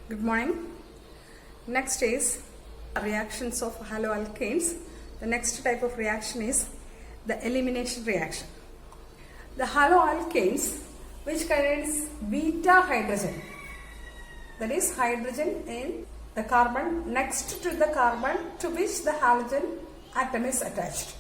Good morning. Next is reactions of haloalkanes. The next type of reaction is the elimination reaction. The haloalkanes which contains beta hydrogen, that is hydrogen in the carbon next to the carbon to which the halogen atom is attached.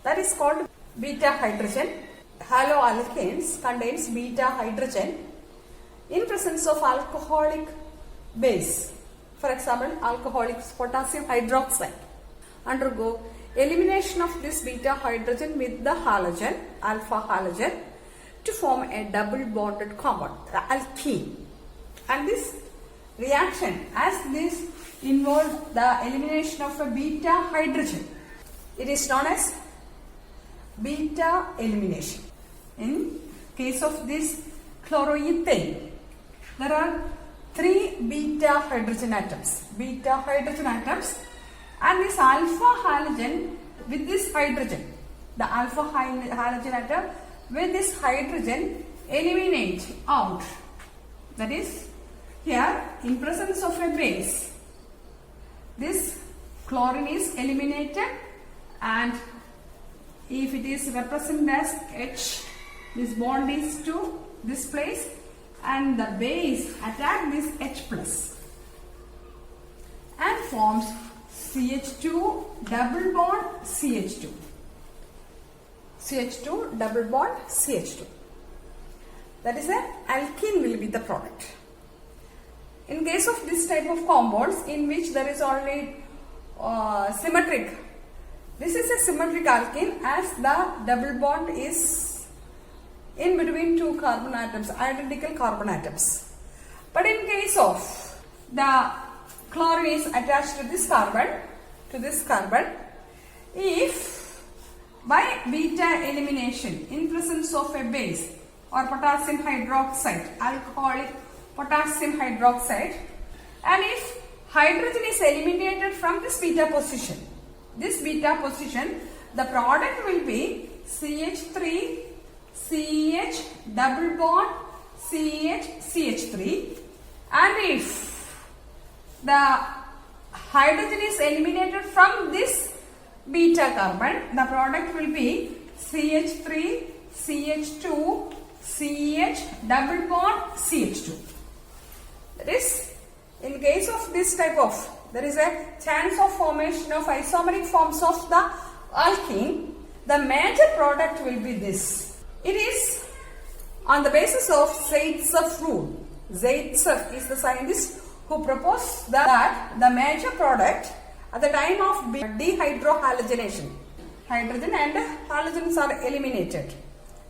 That is called beta hydrogen. Haloalkanes contains beta hydrogen in presence of alcoholic base. For example, alcoholic potassium hydroxide undergo elimination of this beta hydrogen with the halogen, alpha halogen, to form a double bonded compound, the alkene. And this reaction, as this involves the elimination of a beta hydrogen, it is known as beta elimination. In case of this chloroethane, there are 3 beta hydrogen atoms, and this alpha halogen with this hydrogen, the alpha halogen atom with this hydrogen eliminate out. That is, here in presence of a base, this chlorine is eliminated, and if it is represented as H, this bond is to this place, and the base attack this H plus and forms CH2 double bond CH2. CH2 double bond CH2. That is a alkene will be the product. In case of this type of compounds in which there is only symmetric, this is a symmetric alkene as the double bond is in between 2 carbon atoms, identical carbon atoms. But in case of the chlorine is attached to this carbon, if by beta elimination in presence of a base or potassium hydroxide, alcoholic potassium hydroxide, and if hydrogen is eliminated from this beta position, the product will be CH3 CH double bond CH3, and if the hydrogen is eliminated from this beta carbon, the product will be CH3 CH2 CH double bond CH2. That is, in case of this type of, there is a chance of formation of isomeric forms of the alkene. The major product will be this. It is on the basis of Zaitsev rule. Zaitsev is the scientist who proposed that the major product at the time of dehydrohalogenation, hydrogen and halogens are eliminated.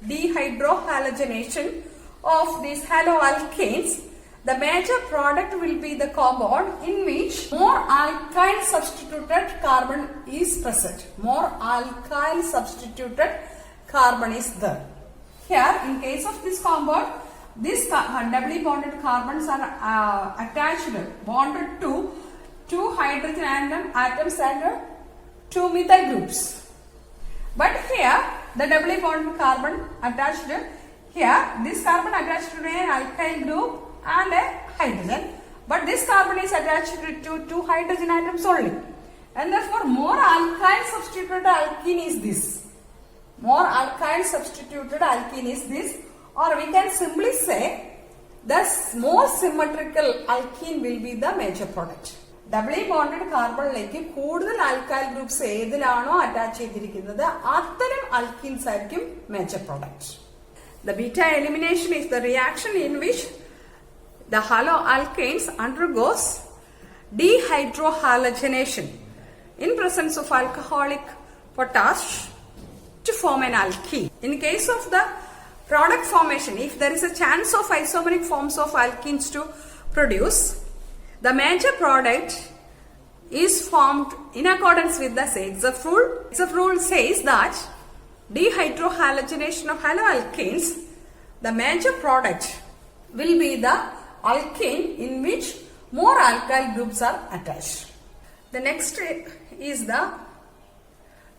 Dehydrohalogenation of these haloalkanes, the major product will be the compound in which more alkyl substituted carbon is present. More alkyl substituted carbon is there. Here, in case of this compound, these doubly bonded carbons are bonded to 2 hydrogen atoms and 2 methyl groups. But here, the doubly bonded carbon attached here, this carbon attached to an alkyl group and a hydrogen, but this carbon is attached to 2 hydrogen atoms only, and therefore more alkyl substituted alkene is this. More alkyl substituted alkene is this, or we can simply say the more symmetrical alkene will be the major product. Doubly bonded carbon like കൂടുതൽ alkyl groups ഏതിലാണോ attach ചെയ്തിരിക്കുന്നത് അത്തരം alkenes ആയിരിക്കും major product. The beta elimination is the reaction in which the haloalkanes undergoes dehydrohalogenation in presence of alcoholic potash to form an alkene. In case of the product formation, if there is a chance of isomeric forms of alkenes to produce, the major product is formed in accordance with the Zaitsev rule. Zaitsev rule says that dehydrohalogenation of haloalkanes, the major product will be the alkane in which more alkyl groups are attached. The next is the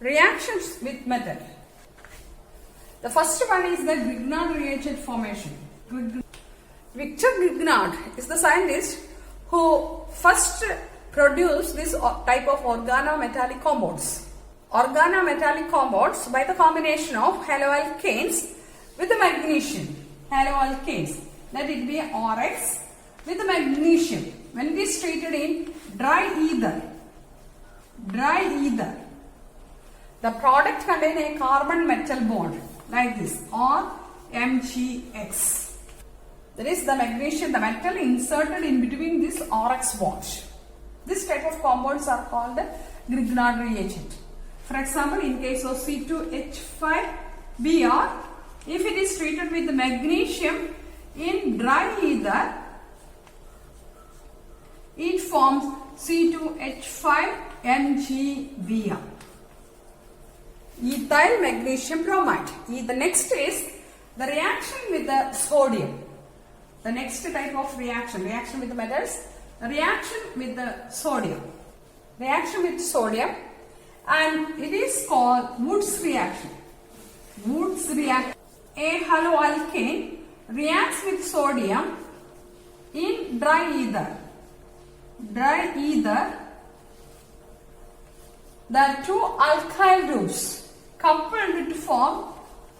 reactions with metal. The first one is the Grignard reagent formation. Victor Grignard is the scientist who first produced this type of organometallic compounds. Organometallic compounds by the combination of haloalkanes with the magnesium. Haloalkanes, that it be ORX with the magnesium. When it is treated in dry ether, the product contain a carbon metal bond like this, or MgX. That is the magnesium, the metal inserted in between this ORX bond. This type of compounds are called Grignard reagent. For example, in case of C2H5Br, if it is treated with the magnesium in dry ether, it forms C2H5MgBr. Ethyl magnesium bromide. The next is the reaction with the sodium. The next type of reaction with the metals, reaction with the sodium. Reaction with sodium, and it is called Woods reaction. Woods reaction. A haloalkane reacts with sodium in dry ether. The two alkyl groups coupled to form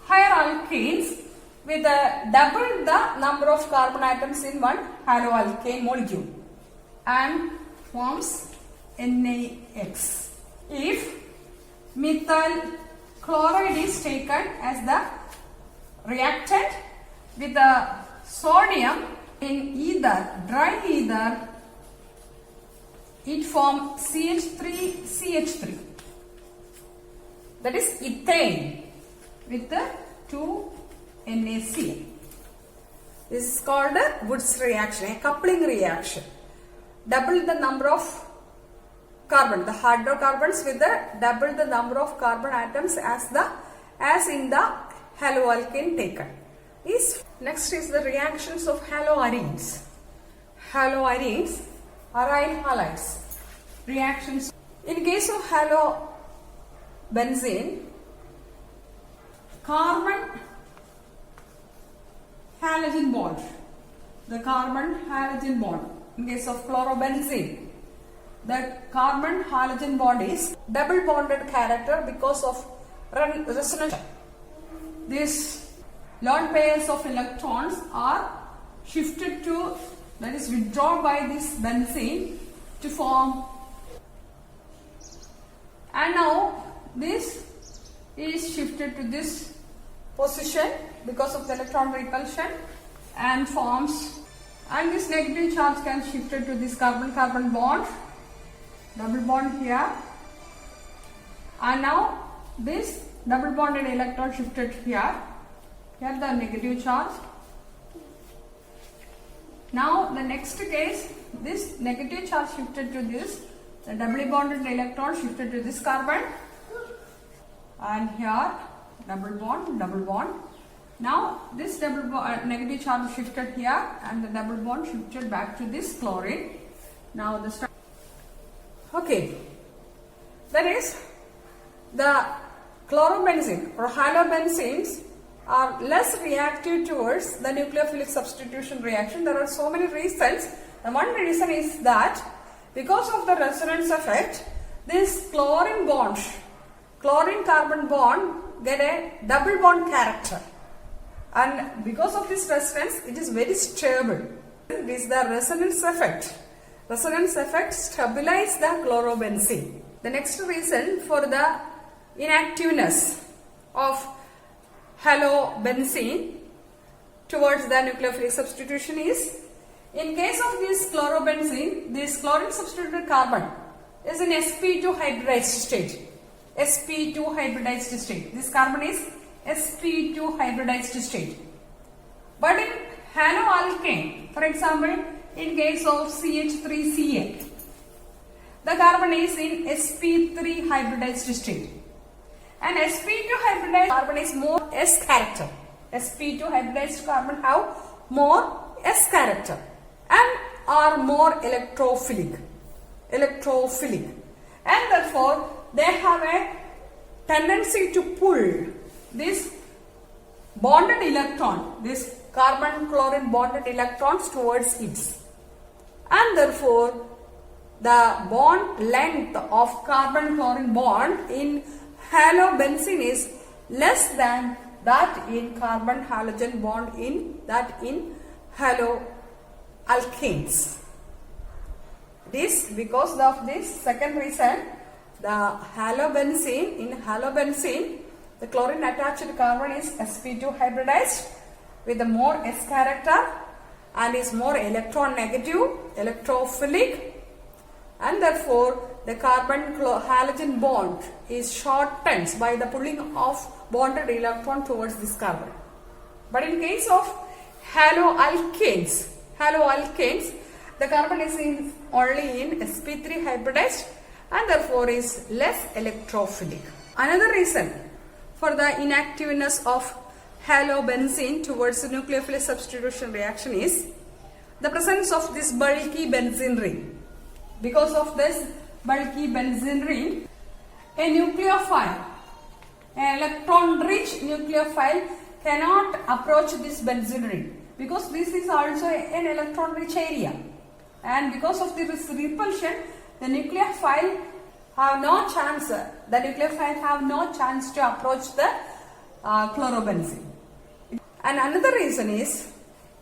higher alkanes with double the number of carbon atoms in one haloalkane molecule and forms NaX. If methyl chloride is taken as the reactant with the sodium in dry ether, it forms CH3CH3. That is ethane with the 2 NaCl. This is called a Woods reaction, a coupling reaction. Double the number of carbon, the hydrocarbons with double the number of carbon atoms as in the haloalkane taken. Next is the reactions of haloarenes. Haloarenes, aryl halides. Reactions. In case of halobenzene, carbon halogen bond. The carbon halogen bond. In case of chlorobenzene, the carbon halogen bond is double bonded character because of resonance. These lone pairs of electrons are shifted to, that is withdrawn by this benzene to form, and now this is shifted to this position because of the electron repulsion and forms, and this negative charge can shifted to this carbon-carbon bond, double bond here, and now this double bonded electron shifted here the negative charge. Now the next case, this negative charge shifted to this, the doubly bonded electron shifted to this carbon, and here double bond. Now this negative charge shifted here and the double bond shifted back to this chlorine. Now the okay, that is the chlorobenzene or halobenzenes are less reactive towards the nucleophilic substitution reaction. There are so many reasons. The one reason is that because of the resonance effect, this chlorine carbon bond get a double bond character, and because of this resonance it is very stable. It is the resonance effect. Resonance effect stabilize the chlorobenzene. The next reason for the inactiveness of halobenzene towards the nucleophilic substitution is, in case of this chlorobenzene, this chlorine substituted carbon is in sp2 hybridized state. sp2 hybridized state. This carbon is sp2 hybridized state. But in haloalkane, for example, in case of CH3Cl, the carbon is in sp3 hybridized state. And sp2 hybridized carbon is more S character. sp2 hybridized carbon have more S character and are more electrophilic. And therefore they have a tendency to pull this bonded electron, this carbon chlorine bonded electrons towards its. and therefore the bond length of carbon-chlorine bond in halobenzene is less than that in carbon-halogen bond in haloalkanes. This because of this second reason, the halobenzene, the chlorine attached carbon is sp2 hybridized with a more S character and is more electron negative, electrophilic, and therefore the carbon halogen bond is shortened by the pulling of bonded electron towards this carbon. But in case of haloalkanes, the carbon is only in sp3 hybridized and therefore is less electrophilic. Another reason for the inactiveness of halobenzene towards the nucleophilic substitution reaction is the presence of this bulky benzene ring. Because of this bulky benzene ring, a nucleophile, an electron-rich nucleophile cannot approach this benzene ring because this is also an electron-rich area, and because of this repulsion, the nucleophile have no chance. To approach the chlorobenzene. And another reason is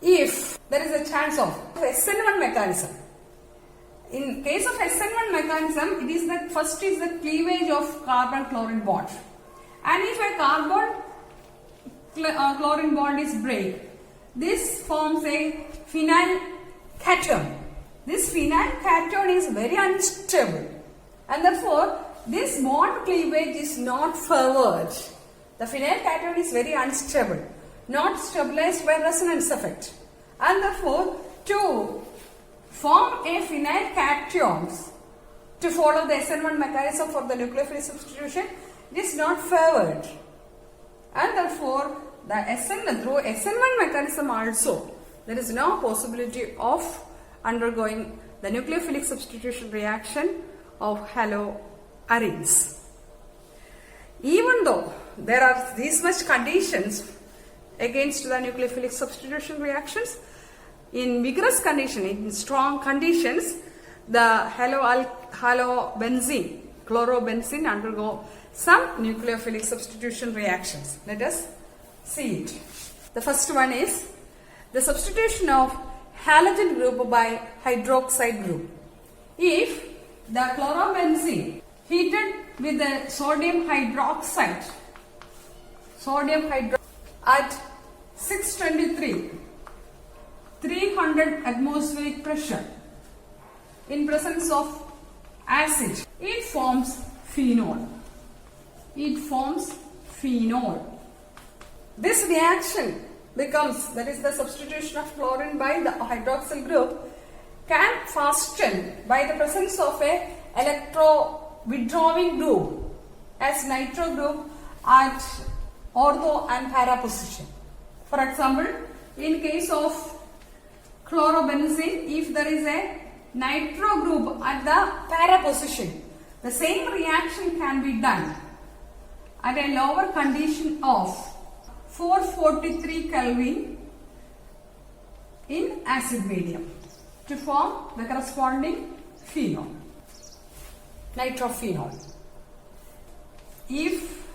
if there is a chance of SN1 mechanism. In case of SN1 mechanism, it is the first is the cleavage of carbon-chlorine bond, and if a carbon-chlorine bond is break, this forms a phenyl cation. This phenyl cation is very unstable, and therefore this bond cleavage is not favored. The phenyl cation is very unstable, not stabilized by resonance effect, and therefore to form a phenyl cations to follow the SN1 mechanism for the nucleophilic substitution, it is not favored, and therefore through SN1 mechanism also there is no possibility of undergoing the nucleophilic substitution reaction of haloarenes. Even though there are these much conditions against the nucleophilic substitution reactions, in vigorous condition, in strong conditions, the halobenzene, chlorobenzene undergo some nucleophilic substitution reactions. Let us see it. The first one is the substitution of halogen group by hydroxide group. If the chlorobenzene heated with the sodium hydroxide at 300 atmospheric pressure in presence of acid, it forms phenol. This reaction becomes, that is the substitution of chlorine by the hydroxyl group, can fasten by the presence of a electro withdrawing group as nitro group at ortho and para position. For example, in case of chlorobenzene, if there is a nitro group at the para position, the same reaction can be done at a lower condition of 443 Kelvin in acid medium to form the corresponding phenol, nitrophenol. If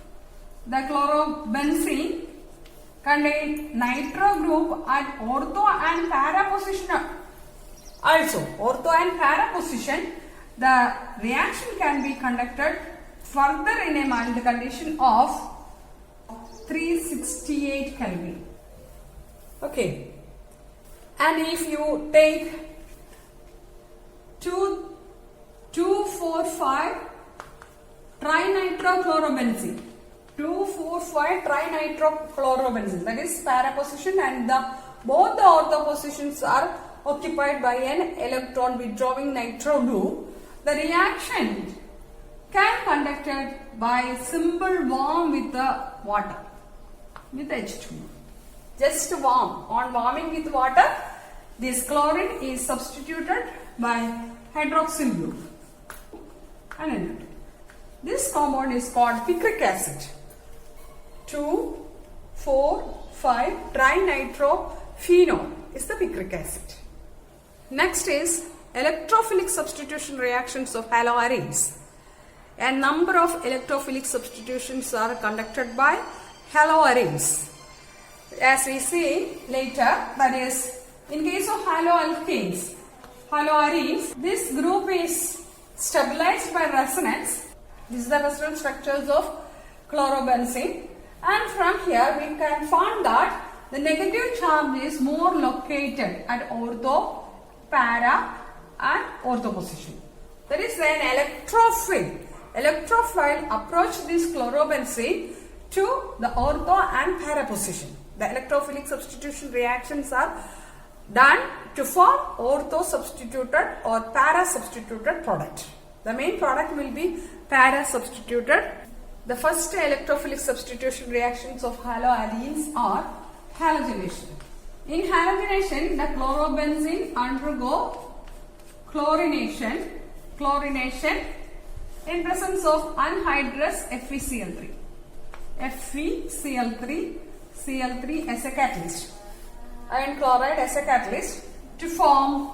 the chlorobenzene contain nitro group at ortho and para position, the reaction can be conducted further in a mild condition of 368 Kelvin. Okay. And if you take 2,4,5 trinitrochlorobenzene, 2,4,5 trinitrochlorobenzene, that is para position, and both the ortho positions are occupied by an electron withdrawing nitro group, the reaction can conducted by simple warm with the water, with H2. Just warm. On warming with water, this chlorine is substituted by hydroxyl group. And this compound is called picric acid. 2,4,5 trinitrophenol is the picric acid. Next is electrophilic substitution reactions of haloarenes. A number of electrophilic substitutions are conducted by haloarenes. As we see later, that is, in case of haloalkanes, haloarenes, this group is stabilized by resonance. This is the resonance structures of chlorobenzene, and from here we can find that the negative charge is more located at ortho, para and ortho position. That is, when electrophile approach this chlorobenzene to the ortho and para position. The electrophilic substitution reactions are done to form ortho substituted or para substituted product. The main product will be para substituted. The first electrophilic substitution reactions of haloarenes are halogenation. In halogenation, the chlorobenzene undergo chlorination in presence of anhydrous FeCl3. Cl3 as a catalyst, iron chloride as a catalyst to form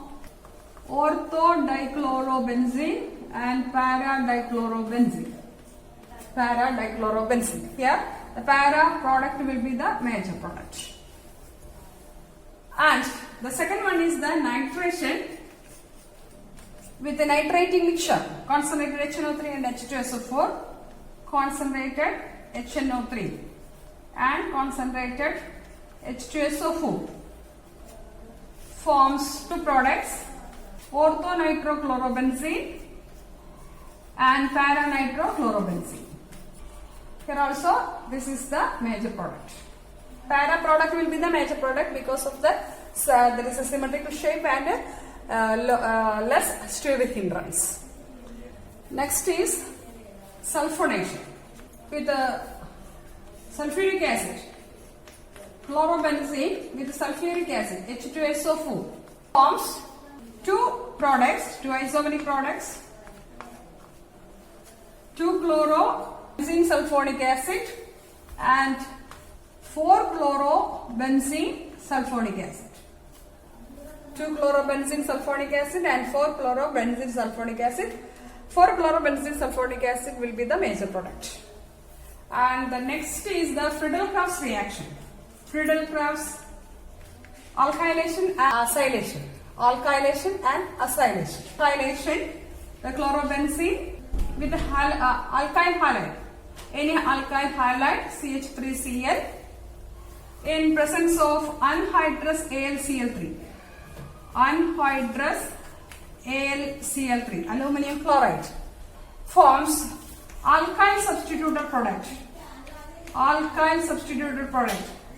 ortho-dichlorobenzene and para-dichlorobenzene. Here, the para product will be the major product. And the second one is the nitration with the nitrating mixture, concentrated HNO3 and H2SO4, concentrated HNO3 and concentrated H2SO4 forms two products, orthonitrophlorobenzene and para-nitrochlorobenzene. Here also, this is the major product. Para product will be the major product because of the there is a symmetrical shape and less steric hindrance. Next is sulfonation with sulfuric acid, chlorobenzene with sulfuric acid, H2SO4 forms two isomeric products, 2-chlorobenzene sulfonic acid and 4-chlorobenzene sulfonic acid. 2-chlorobenzene sulfonic acid and 4-chlorobenzene sulfonic acid. 4-chlorobenzene sulfonic acid will be the major product. And the next is the Friedel-Crafts reaction. Friedel-Crafts alkylation and acylation. Alkylation, the chlorobenzene with the alkyl halide. Any alkyl halide, CH3Cl, in presence of anhydrous AlCl3. Anhydrous AlCl3, aluminum chloride, forms alkyl substituted product.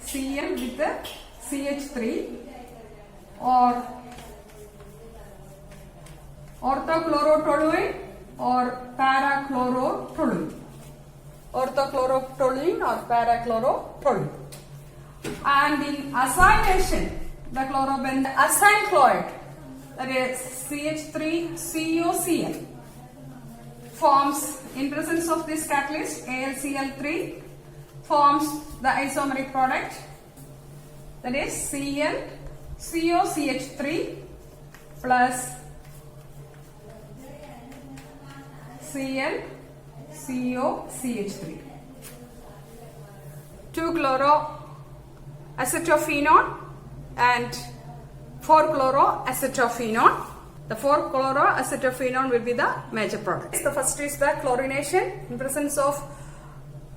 Cl with the CH3 or orthochlorotoluene or parachlorotoluene. And in acylation, the acyl chloride, that is CH3COCl, forms in presence of this catalyst AlCl3, forms the isomeric product, that is ClCOCH3 plus ClCOCH3. 2-chloroacetophenone and 4-chloroacetophenone. The 4-chloroacetophenone will be the major product. The first is the chlorination in presence of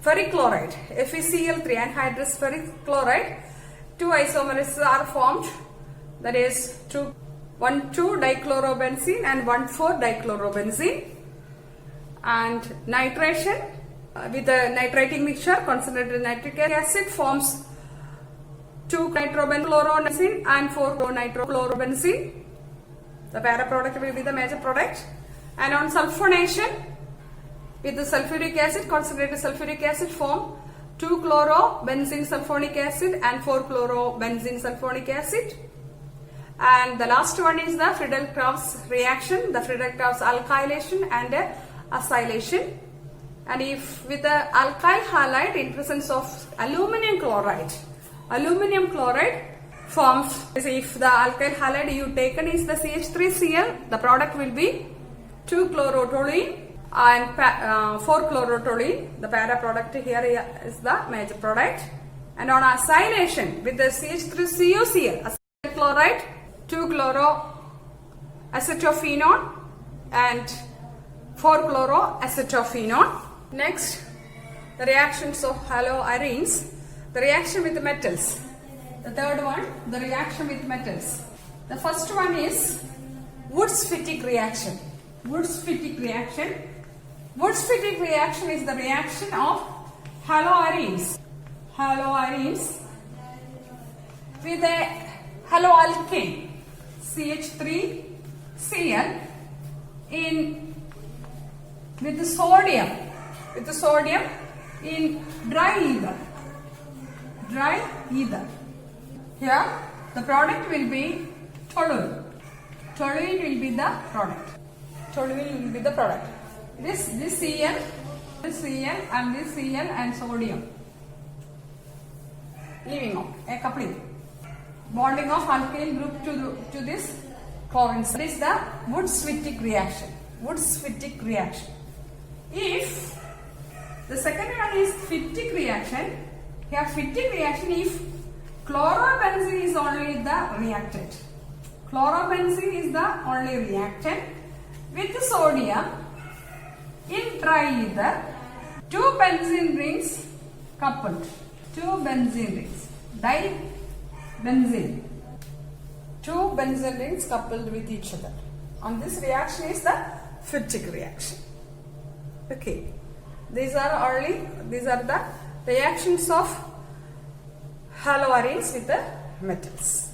ferric chloride, FeCl3 anhydrous ferric chloride. Two isomers are formed, that is 1,2-dichlorobenzene and 1,4-dichlorobenzene. And nitration with the nitrating mixture, concentrated nitric acid forms 2-nitrobenzene and 4-nitrochlorobenzene. The para product will be the major product. And on sulfonation with the sulfuric acid, concentrated sulfuric acid form 2-chlorobenzene sulfonic acid and 4-chlorobenzene sulfonic acid. And the last one is the Friedel-Crafts reaction, the Friedel-Crafts alkylation and acylation. And if with the alkyl halide in presence of aluminum chloride forms. If the alkyl halide you taken is the CH3Cl, the product will be 2-chlorotoluene and 4-chlorotoluene. The para product here is the major product. And on acylation with the CH3CuCl, acetyl chloride, 2-chloroacetophenone and 4-chloroacetophenone. Next, the reactions of haloarenes, the reaction with the metals. The third one, the reaction with metals. The first one is Wurtz-Fittig reaction. Wurtz-Fittig reaction. Wurtz-Fittig reaction is the reaction of haloarenes. Haloarenes with a haloalkane CH3Cl with the sodium in dry ether. Here the product will be toluene. Toluene will be the product. Toluene will be the product. This Cl and this Cl and sodium. Leaving out a coupling. Bonding of alkyl group to this chlorine. This is the Wurtz-Fittig reaction. Wurtz-Fittig reaction. If the second one is Fittig reaction, here Fittig reaction if chlorobenzene is only the reactant. Chlorobenzene is the only reactant with sodium in dry ether. 2 benzene rings coupled. 2 benzene rings. Dibenzene. 2 benzene rings coupled with each other. And this reaction is the Fittig reaction. Okay. These are the reactions of haloarenes with the metals.